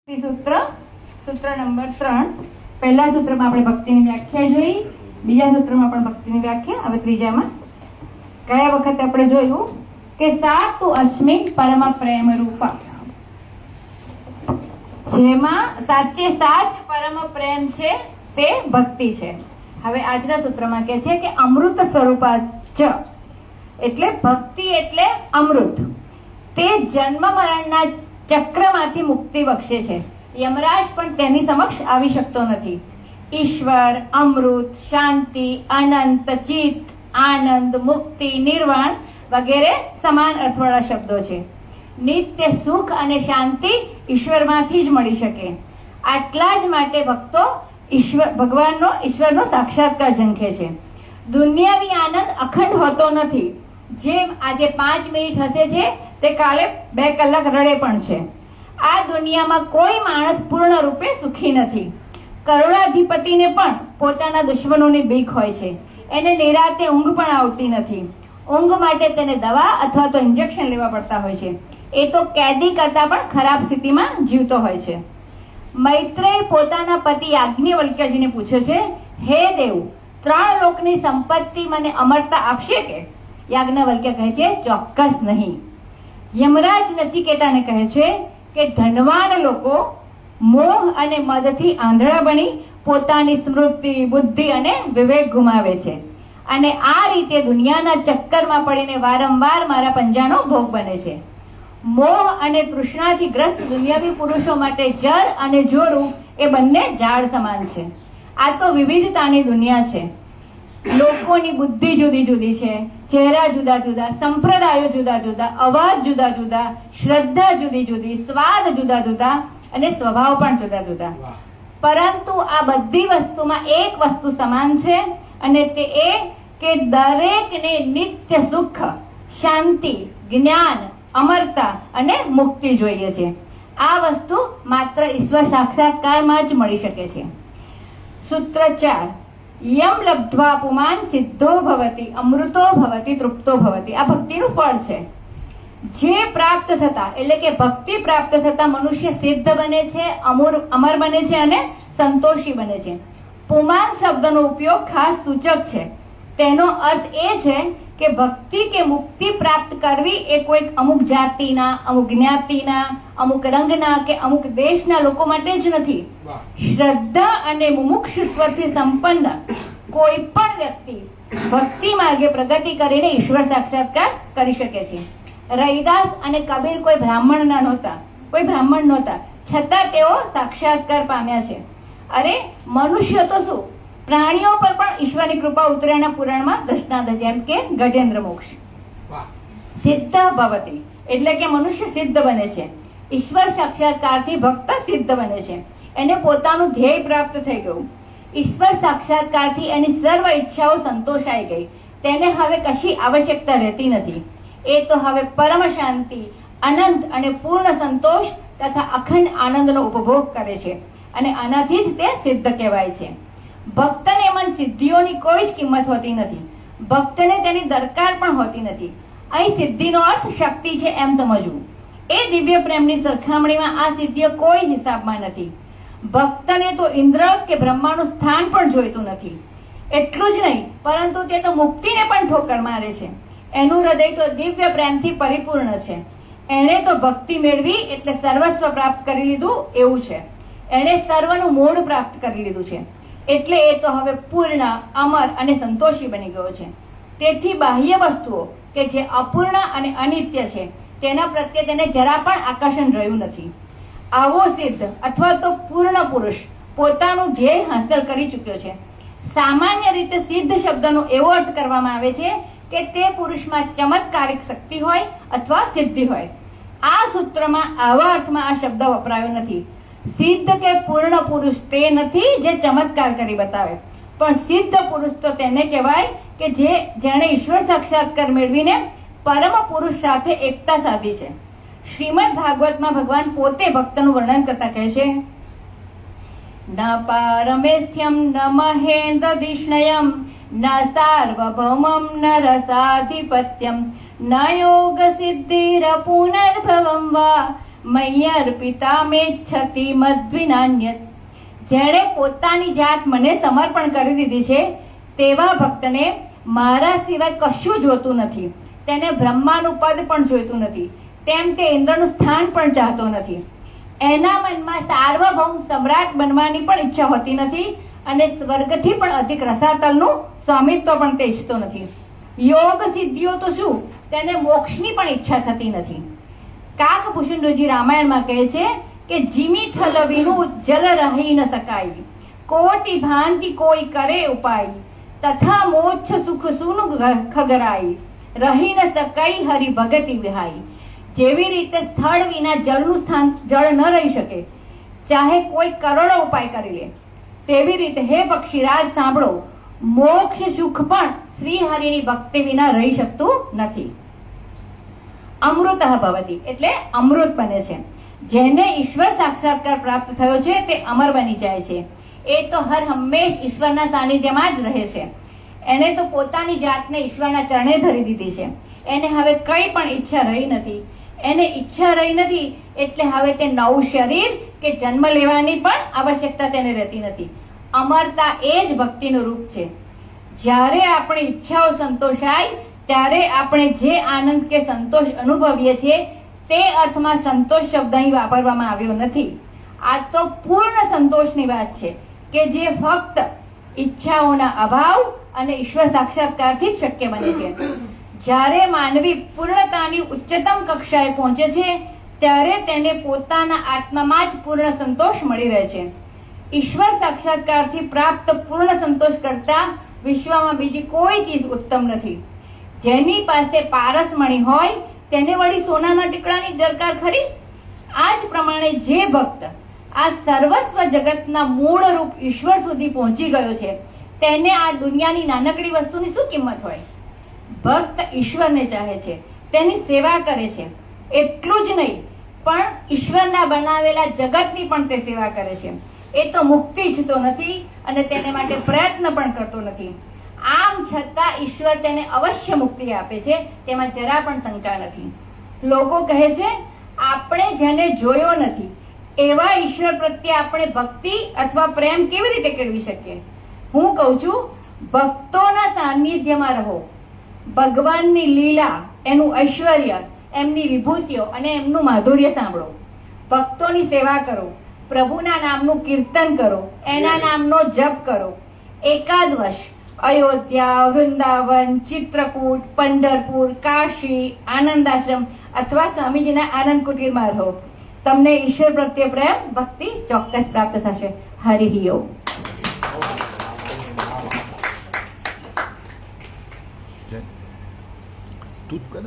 સૂત્ર સૂત્ર નંબર 3. પહેલા સૂત્રમાં આપણે ભક્તિની વ્યાખ્યા જોઈ, બીજા સૂત્રમાં પણ ભક્તિની વ્યાખ્યા. હવે ત્રીજામાં ગયા વખતે આપણે જોયું કે સાતુ અસ્મિન પરમ પ્રેમ રૂપા, જેમાં સાચે સાચ પરમ પ્રેમ છે તે ભક્તિ છે. હવે આજના સૂત્રમાં કહે છે કે અમૃત સ્વરૂપા ચ, એટલે ભક્તિ એટલે અમૃત. તે જન્મ મરણના ચક્રમાંથી મુક્તિ બક્ષે છે. યમરાજ પણ તેની સમક્ષ આવી શકતો નથી. ઈશ્વર, અમૃત, શાંતિ, અનંત, ચિત્ત, આનંદ, મુક્તિ, નિર્વાણ વગેરે સમાન અર્થવાળા શબ્દો છે. નિત્ય સુખ અને શાંતિ ઈશ્વરમાંથી જ મળી શકે. આટલા જ માટે ભક્તો ઈશ્વરનો સાક્ષાત્કાર ઝંખે છે. દુનિયાવી આનંદ અખંડ હોતો નથી. જેમ આજે 5 મિનિટ હસે છે તે કાલે 2 કલાક રડે પણ છે. આ દુનિયામાં કોઈ માણસ પૂર્ણ રૂપે સુખી નથી. કરોડાધિપતિને પણ પોતાના દુશ્મનોની બીક હોય છે. એને નિરાતે ઊંઘ પણ આવતી નથી. ઊંઘ માટે તેને દવા અથવા તો ઇન્જેક્શન લેવા પડતા હોય છે. એ તો કેદી કરતા પણ ખરાબ સ્થિતિમાં જીવતો હોય છે. મૈત્રેય પોતાના પતિ યાજ્ઞવલ્ક્યજીને પૂછે છે, હે દેવ, 3 લોકની સંપત્તિ મને અમરતા આપશે કે? યાજ્ઞવલ્ક્ય કહે છે, ચોક્કસ નહીં. યમરાજ નચિકેતાને કહે છે કે ધનવાન લોકો મોહ અને મદથી આંધળા બની પોતાની સ્મૃતિ, બુદ્ધિ અને વિવેક ગુમાવે છે, અને આ રીતે દુનિયાના ચક્કરમાં પડીને વારંવાર મારા પંજાનો ભોગ બને છે. મોહ અને તૃષ્ણાથી ગ્રસ્ત દુનિયાવી પુરુષો માટે જર અને જોરું એ બંને ઝાડ સમાન છે. આ તો વિવિધતાની દુનિયા છે. લોકોની બુદ્ધિ જુદી જુદી છે, ચહેરા જુદા જુદા, સંપ્રદાયો જુદા જુદા, અવાજ જુદા જુદા, શ્રદ્ધા જુદી જુદી, સ્વાદ જુદા જુદા અને સ્વભાવ પણ જુદા જુદા. પરંતુ આ બધી વસ્તુમાં એક વસ્તુ સમાન છે, અને તે એ કે દરેકને નિત્ય સુખ, શાંતિ, જ્ઞાન, અમરતા અને મુક્તિ જોઈએ છે. આ વસ્તુ માત્ર ઈશ્વર સાક્ષાત્કારમાં જ મળી શકે છે. સૂત્ર 4. યમ લબ્ધ્વા પુમાન સિદ્ધો ભવતિ, અમૃતો ભવતિ, તૃપ્તો ભવતિ. આ ભક્તિનું ફળ છે. જે પ્રાપ્ત થતા, એટલે કે ભક્તિ પ્રાપ્ત થતા મનુષ્ય સિદ્ધ બને છે, અમર બને છે અને સંતોષી બને છે. પુમાન શબ્દનો ઉપયોગ ખાસ સૂચક છે. તેનો અર્થ એ છે કે ભક્તિ કે મુક્તિ પ્રાપ્ત કરવી એ કોઈક અમુક જાતિના, અમુક જ્ઞાતિના, અમુક રંગના કે અમુક દેશના લોકો માટે જ નથી. શ્રદ્ધા અને મુમુક્ષુત્વથી સંપન્ન કોઈ પણ વ્યક્તિ ભક્તિ માર્ગે પ્રગતિ કરીને ઈશ્વર સાક્ષાત્કાર કરી શકે છે. રૈદાસ અને કબીર કોઈ બ્રાહ્મણ નહોતા, છતાં તેઓ સાક્ષાત્કાર પામ્યા છે. અરે મનુષ્ય તો શું, પ્રાણીઓ પર પણ ઈશ્વરની કૃપા ઉતર્યાના પુરાણમાં દ્રષ્ટાંત, જેમ કે ગજેન્દ્ર મોક્ષ. સિદ્ધ ભવતિ એટલે કે મનુષ્ય સિદ્ધ બને છે. ઈશ્વર સાક્ષાત્કારથી ભક્ત સિદ્ધ બને છે. એને પોતાનું ધ્યેય પ્રાપ્ત થઈ ગયું. ઈશ્વર સાક્ષાત્કારથી એની સર્વ ઈચ્છાઓ સંતોષાઈ ગઈ. તેને હવે કશી આવશ્યકતા રહેતી નથી. એ તો હવે પરમ શાંતિ, અનંત અને પૂર્ણ સંતોષ તથા અખંડ આનંદનો ઉપભોગ કરે છે, અને આનાથી જ તે સિદ્ધ કહેવાય છે. ભક્તને મન સિદ્ધિઓની કોઈ જ કિંમત હોતી નથી. ભક્તને તેની દરકાર પણ હોતી નથી. અહીં સિદ્ધિનો અર્થ શક્તિ છે એમ સમજવું. એ દિવ્ય પ્રેમની સરખામણીમાં આ સિદ્ધિઓ કોઈ જ હિસાબમાં નથી. ભક્તને તો ઇન્દ્ર કે બ્રહ્માનું સ્થાન પણ જોઈતું નથી. એટલું જ નહીં, પરંતુ તે તો મુક્તિને પણ ઠોકર મારે છે. એનું હૃદય તો દિવ્ય પ્રેમથી પરિપૂર્ણ છે. એણે તો ભક્તિ મેળવી એટલે સર્વસ્વ પ્રાપ્ત કરી લીધું એવું છે. એણે સર્વનું મૂળ પ્રાપ્ત કરી લીધું છે. એટલે એ તો હવે પૂર્ણ, અમર અને સંતોષી બની ગયો છે. તેથી બાહ્ય વસ્તુઓ કે જે અપૂર્ણ અને અનિત્ય છે તેના પ્રત્યે તેને જરા પણ આકર્ષણ રહ્યું નથી. આવો સિદ્ધ અથવા તો પૂર્ણ પુરુષ પોતાનું ધ્યેય હાંસલ કરી ચૂક્યો છે. સામાન્ય રીતે સિદ્ધ શબ્દનો એવો અર્થ કરવામાં આવે છે કે તે પુરુષમાં ચમત્કારિક શક્તિ હોય અથવા સિદ્ધિ હોય. આ સૂત્રમાં આવા અર્થમાં આ શબ્દ વપરાયો નથી. સિદ્ધ કે પૂર્ણ પુરુષ તે નથી જે ચમત્કાર કરી બતાવે, પણ સિદ્ધ પુરુષ તો તેને કહેવાય કે જેણે ઈશ્વર સાક્ષાત્કાર મેળવીને પરમ પુરુષ સાથે એકતા સાધી છે. શ્રીમદ ભાગવતમાં ભગવાન પોતે ભક્તનું વર્ણન કરતા કહે છે, ન પારમેસ્થ્યમ ન મહેન્દ્રધિષ્ણયમ ન સાર્વભૌમમ ન રસાધિપત્યમ ન યોગ સિદ્ધિર પુનર્ભવમ વા મય્યર્પિતા મેચ્છતિ મદ્વિનાન્યત. જેણે પોતાની જાત મને સમર્પણ કરી દીધી છે તેવા ભક્તને મારા સિવાય કશું જોતું નથી. તેને બ્રહ્માનું પદ પણ જોઈતું નથી, તેમ તે ઇન્દ્રનું સ્થાન પણ ચાહતો નથી. એના મનમાં સાર્વભૌમ સમ્રાટ બનવાની પણ ઈચ્છા હોતી નથી અને સ્વર્ગથી પણ અધિક રસાતલનું સ્વામિત્વ પણ તે ઈચ્છતો નથી. યોગ સિદ્ધિઓ તો શું, તેને મોક્ષની પણ ઈચ્છા થતી નથી. કાકભૂષણજી રામાયણમાં કહે છે કે જીમી થલ વિનું જલ રહી ન શકાય, કોટી ભાંતિ કોઈ કરે ઉપાય, તથા મોક્ષ સુખ સુનું ખગરાય, રહી ન શકાય હરિ ભગતિ વિહાય. જેવી રીતે સ્થળ વિના જળનું સ્થાન જળ ન રહી શકે, ચાહે કોઈ કરોડો ઉપાય કરી લે, તેવી રીતે હે પક્ષીરાજ સાંભળો, મોક્ષ સુખ પણ શ્રી હરિની ભક્તિ વિના રહી શકતું નથી. અમૃતઃ ભવતિ એટલે અમૃત બને છે. જેને ઈશ્વર સાક્ષાત્કાર પ્રાપ્ત થયો છે તે અમર બની જાય છે. એ તો હર હંમેશ ઈશ્વરના સાનિધ્યમાં જ રહે છે. એને તો પોતાની જાતને ઈશ્વરના ચરણે ધરી દીધી છે. એને હવે કંઈ પણ ઈચ્છા રહી નથી. એને ઈચ્છા રહી નથી એટલે હવે તે નવું શરીર કે જન્મ લેવાની પણ આવશ્યકતા તેને રહેતી નથી. અમરતા એ જ ભક્તિનું રૂપ છે. જ્યારે આપણી ઈચ્છાઓ સંતોષાય ત્યારે આપણે જે આનંદ કે સંતોષ અનુભવીએ છીએ તે અર્થમાં સંતોષ શબ્દ અહીં વાપરવામાં આવ્યો નથી. આ તો પૂર્ણ સંતોષની વાત છે કે જે ફક્ત ઈચ્છાઓના અભાવ અને ઈશ્વર સાક્ષાત્કારથી જ શક્ય બને છે. જ્યારે માનવી પૂર્ણતાની ઉચ્ચતમ કક્ષાએ પહોંચે છે ત્યારે તેને પોતાના આત્મામાં જ પૂર્ણ સંતોષ મળી રહે છે. ઈશ્વર સાક્ષાત્કારથી પ્રાપ્ત પૂર્ણ સંતોષ કરતા વિશ્વમાં બીજી કોઈ ચીજ ઉત્તમ નથી. જેની પાસે પારસમણી હોય તેને વળી સોનાના ટીકડાની દરકાર ખરી? આ જ પ્રમાણે જે ભક્ત આ સર્વસ્વ જગતના મૂળ રૂપ ઈશ્વર સુધી પહોંચી ગયો છે તેને આ દુનિયાની નાનકડી વસ્તુની શું કિંમત હોય? ભક્ત ઈશ્વરને ચાહે છે, તેની સેવા કરે છે. એટલું જ નહીં પણ ઈશ્વરના બનાવેલા જગતની પણ તે સેવા કરે છે. એ તો મુક્તિ ઈચ્છતો નથી અને તેને માટે પ્રયત્ન પણ કરતો નથી. આમ છતાં ઈશ્વર તેને અવશ્ય મુક્તિ આપે છે, તેમાં જરા પણ શંકા નથી. લોકો કહે છે આપણે જેને જોયો નથી એવા ઈશ્વર પ્રત્યે આપણે ભક્તિ અથવા પ્રેમ કેવી રીતે કેળવી શકીએ? હું કહું છું, ભક્તોના સાનિધ્યમાં રહો. ભગવાનની લીલા, એનું ઐશ્વર્ય, એમની વિભૂતિઓ અને એમનું માધુર્ય સાંભળો. ભક્તોની સેવા કરો, પ્રભુના નામનું કીર્તન કરો, એના નામનો જપ કરો. એકાદ વર્ષ અયોધ્યા, વૃંદાવન, ચિત્રકૂટ, પંઢરપુર, કાશી, આનંદ આશ્રમ અથવા સ્વામીજીના આનંદ કુટીરમાં રહો. તમને ઈશ્વર પ્રત્યે પ્રેમ ભક્તિ ચોક્કસ પ્રાપ્ત થશે. હરિ ઓમ. તું જ કરે